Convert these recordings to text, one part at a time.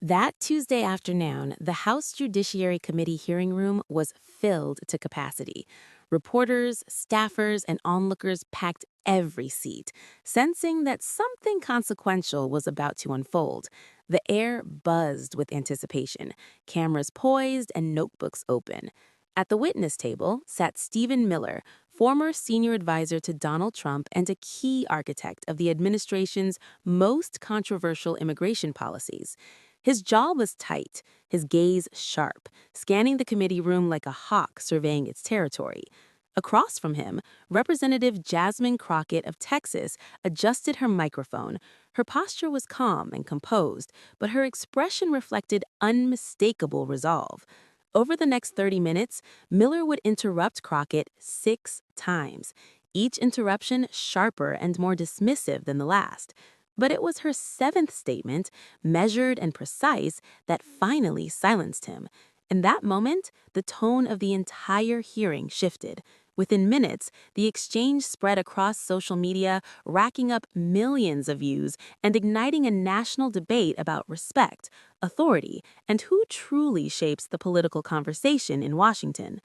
That Tuesday afternoon, the House Judiciary Committee hearing room was filled to capacity. Reporters, staffers, and onlookers packed every seat, sensing that something consequential was about to unfold. The air buzzed with anticipation, cameras poised and notebooks open. At the witness table sat Stephen Miller, former senior advisor to Donald Trump and a key architect of the administration's most controversial immigration policies. His jaw was tight, his gaze sharp, scanning the committee room like a hawk surveying its territory. Across from him, Representative Jasmine Crockett of Texas adjusted her microphone. Her posture was calm and composed, but her expression reflected unmistakable resolve. Over the next 30 minutes, Miller would interrupt Crockett 6 times, each interruption sharper and more dismissive than the last. But it was her seventh statement, measured and precise, that finally silenced him. In that moment, the tone of the entire hearing shifted. Within minutes, the exchange spread across social media, racking up millions of views and igniting a national debate about respect, authority, and who truly shapes the political conversation in Washington.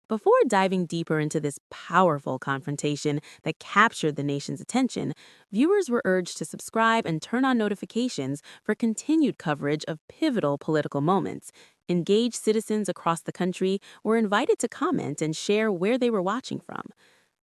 Before diving deeper into this powerful confrontation that captured the nation's attention, viewers were urged to subscribe and turn on notifications for continued coverage of pivotal political moments. Engaged citizens across the country were invited to comment and share where they were watching from.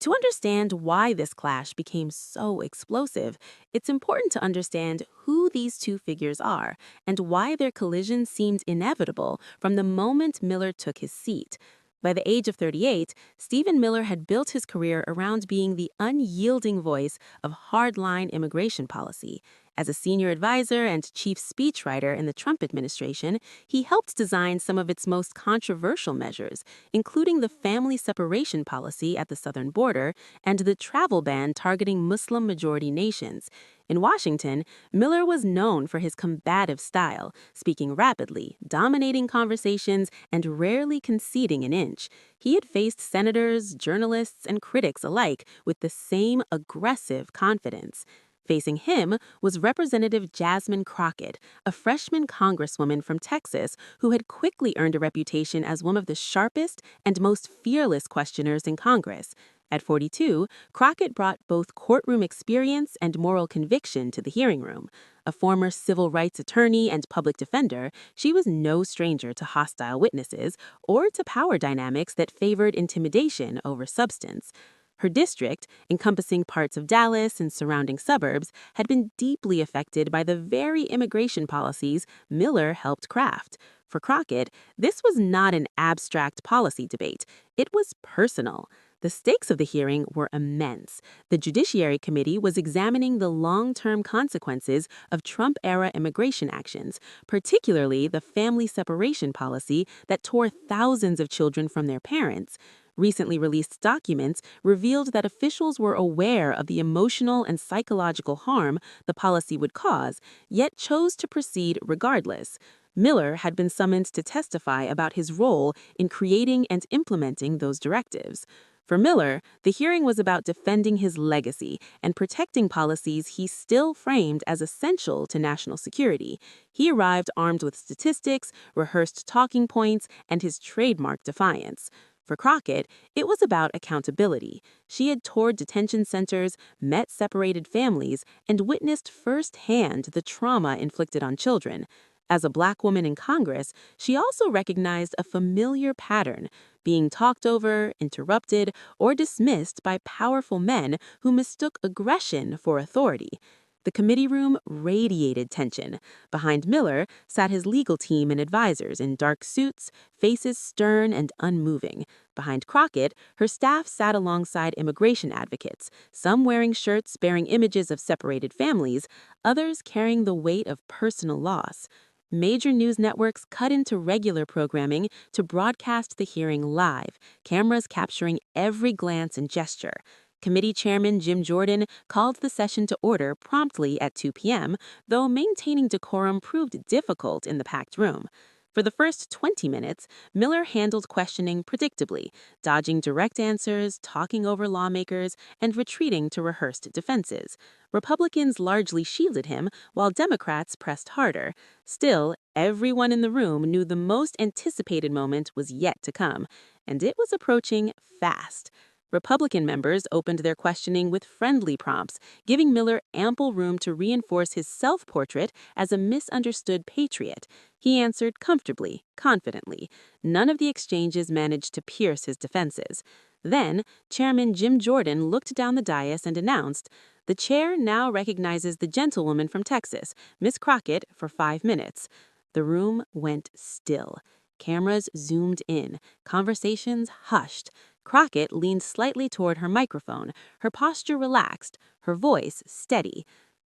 To understand why this clash became so explosive, it's important to understand who these two figures are and why their collision seemed inevitable from the moment Miller took his seat. By the age of 38, Stephen Miller had built his career around being the unyielding voice of hardline immigration policy. As a senior advisor and chief speechwriter in the Trump administration, he helped design some of its most controversial measures, including the family separation policy at the southern border and the travel ban targeting Muslim-majority nations. In Washington, Miller was known for his combative style, speaking rapidly, dominating conversations, and rarely conceding an inch. He had faced senators, journalists, and critics alike with the same aggressive confidence. Facing him was Representative Jasmine Crockett, a freshman congresswoman from Texas who had quickly earned a reputation as one of the sharpest and most fearless questioners in Congress. At 42, Crockett brought both courtroom experience and moral conviction to the hearing room. A former civil rights attorney and public defender, she was no stranger to hostile witnesses or to power dynamics that favored intimidation over substance. Her district, encompassing parts of Dallas and surrounding suburbs, had been deeply affected by the very immigration policies Miller helped craft. For Crockett, this was not an abstract policy debate. It was personal. The stakes of the hearing were immense. The Judiciary Committee was examining the long-term consequences of Trump-era immigration actions, particularly the family separation policy that tore thousands of children from their parents. Recently released documents revealed that officials were aware of the emotional and psychological harm the policy would cause, yet chose to proceed regardless. Miller had been summoned to testify about his role in creating and implementing those directives. For Miller, the hearing was about defending his legacy and protecting policies he still framed as essential to national security. He arrived armed with statistics, rehearsed talking points, and his trademark defiance. For Crockett, it was about accountability. She had toured detention centers, met separated families, and witnessed firsthand the trauma inflicted on children. As a black woman in Congress, she also recognized a familiar pattern: being talked over, interrupted, or dismissed by powerful men who mistook aggression for authority. The committee room radiated tension. Behind Miller sat his legal team and advisors in dark suits, faces stern and unmoving. Behind Crockett, her staff sat alongside immigration advocates, some wearing shirts bearing images of separated families, others carrying the weight of personal loss. Major news networks cut into regular programming to broadcast the hearing live, cameras capturing every glance and gesture. Committee Chairman Jim Jordan called the session to order promptly at 2 p.m., though maintaining decorum proved difficult in the packed room. For the first 20 minutes, Miller handled questioning predictably, dodging direct answers, talking over lawmakers, and retreating to rehearsed defenses. Republicans largely shielded him, while Democrats pressed harder. Still, everyone in the room knew the most anticipated moment was yet to come, and it was approaching fast. Republican members opened their questioning with friendly prompts, giving Miller ample room to reinforce his self-portrait as a misunderstood patriot. He answered comfortably, confidently. None of the exchanges managed to pierce his defenses. Then, Chairman Jim Jordan looked down the dais and announced, "The chair now recognizes the gentlewoman from Texas, Miss Crockett, for 5 minutes." The room went still. Cameras zoomed in. Conversations hushed. Crockett leaned slightly toward her microphone, her posture relaxed, her voice steady.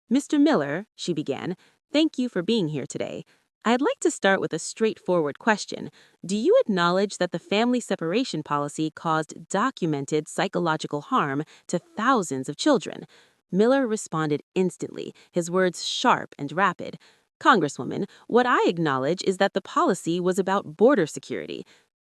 "Mr. Miller," she began, "thank you for being here today. I'd like to start with a straightforward question. Do you acknowledge that the family separation policy caused documented psychological harm to thousands of children?" Miller responded instantly, his words sharp and rapid. "Congresswoman, what I acknowledge is that the policy was about border security."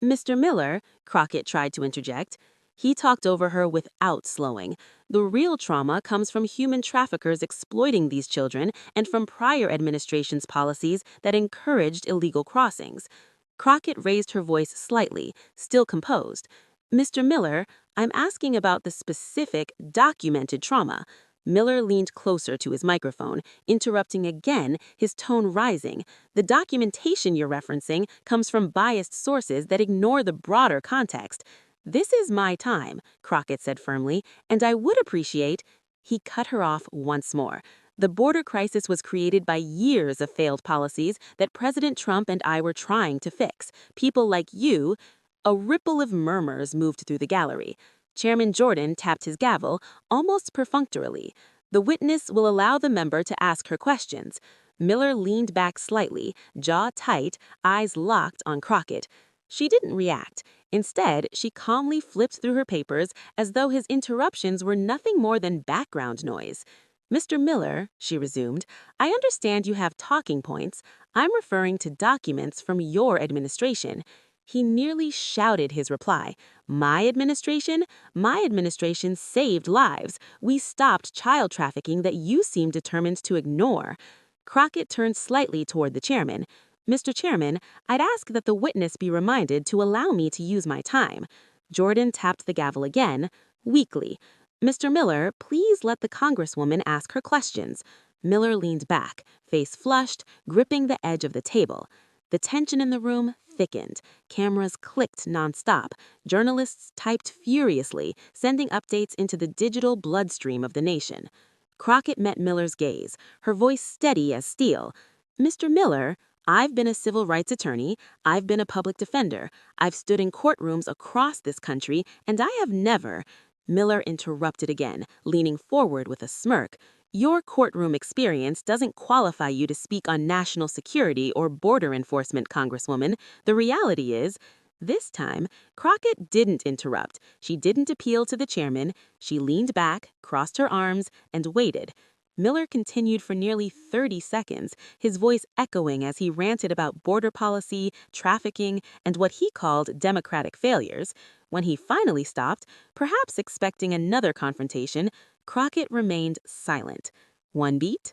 "Mr. Miller," Crockett tried to interject. He talked over her without slowing. "The real trauma comes from human traffickers exploiting these children and from prior administration's policies that encouraged illegal crossings." Crockett raised her voice slightly, still composed. "Mr. Miller, I'm asking about the specific, documented trauma." Miller leaned closer to his microphone, interrupting again, his tone rising. "The documentation you're referencing comes from biased sources that ignore the broader context." "This is my time," Crockett said firmly, "and I would appreciate—" He cut her off once more. "The border crisis was created by years of failed policies that President Trump and I were trying to fix. People like you—" A ripple of murmurs moved through the gallery. Chairman Jordan tapped his gavel, almost perfunctorily. "The witness will allow the member to ask her questions." Miller leaned back slightly, jaw tight, eyes locked on Crockett. She didn't react. Instead, she calmly flipped through her papers as though his interruptions were nothing more than background noise. "Mr. Miller," she resumed, "I understand you have talking points. I'm referring to documents from your administration." He nearly shouted his reply. "My administration? My administration saved lives. We stopped child trafficking that you seem determined to ignore." Crockett turned slightly toward the chairman. "Mr. Chairman, I'd ask that the witness be reminded to allow me to use my time." Jordan tapped the gavel again, weakly. "Mr. Miller, please let the Congresswoman ask her questions." Miller leaned back, face flushed, gripping the edge of the table. The tension in the room thickened. Cameras clicked nonstop. Journalists typed furiously, sending updates into the digital bloodstream of the nation. Crockett met Miller's gaze, her voice steady as steel. "Mr. Miller, I've been a civil rights attorney, I've been a public defender, I've stood in courtrooms across this country, and I have never—" Miller interrupted again, leaning forward with a smirk. "Your courtroom experience doesn't qualify you to speak on national security or border enforcement, Congresswoman. The reality is—" This time, Crockett didn't interrupt. She didn't appeal to the chairman. She leaned back, crossed her arms, and waited. Miller continued for nearly 30 seconds, his voice echoing as he ranted about border policy, trafficking, and what he called democratic failures. When he finally stopped, perhaps expecting another confrontation, Crockett remained silent. 1 beat,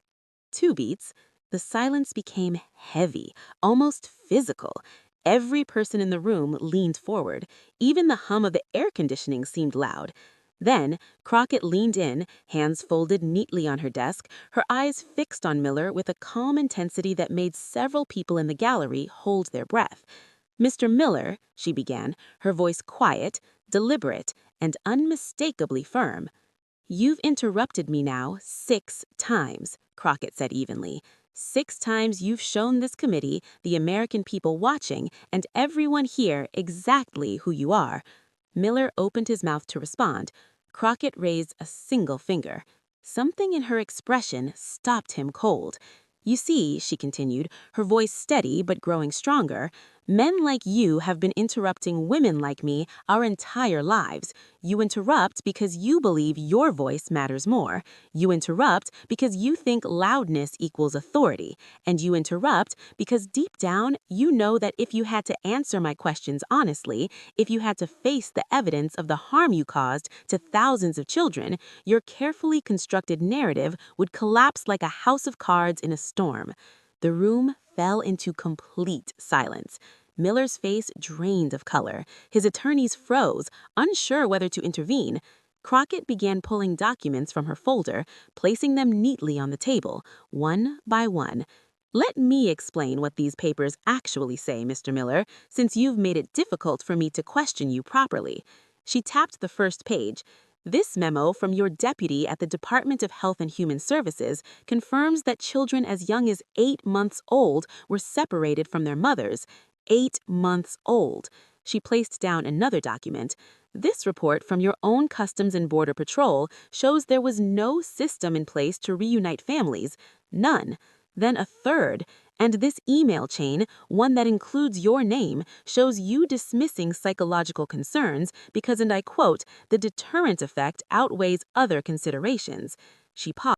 2 beats. The silence became heavy, almost physical. Every person in the room leaned forward. Even the hum of the air conditioning seemed loud. Then, Crockett leaned in, hands folded neatly on her desk, her eyes fixed on Miller with a calm intensity that made several people in the gallery hold their breath. "Mr. Miller," she began, her voice quiet, deliberate, and unmistakably firm. "You've interrupted me now 6 times," Crockett said evenly. "6 times you've shown this committee, the American people watching, and everyone here exactly who you are." Miller opened his mouth to respond. Crockett raised a single finger. Something in her expression stopped him cold. "You see," she continued, her voice steady but growing stronger, Men like you have been interrupting women like me our entire lives. You interrupt because you believe your voice matters more. You interrupt because you think loudness equals authority. And you interrupt because deep down, you know that if you had to answer my questions honestly, if you had to face the evidence of the harm you caused to thousands of children, your carefully constructed narrative would collapse like a house of cards in a storm. The room fell into complete silence. Miller's face drained of color. His attorneys froze, unsure whether to intervene. Crockett began pulling documents from her folder, placing them neatly on the table, one by one. Let me explain what these papers actually say, Mr. Miller, since you've made it difficult for me to question you properly. She tapped the first page. This memo from your deputy at the Department of Health and Human Services confirms that children as young as 8 months old were separated from their mothers. 8 months old. She placed down another document. This report from your own Customs and Border Patrol shows there was no system in place to reunite families. None. Then a third. And this email chain, one that includes your name, shows you dismissing psychological concerns because, and I quote, the deterrent effect outweighs other considerations. She paused.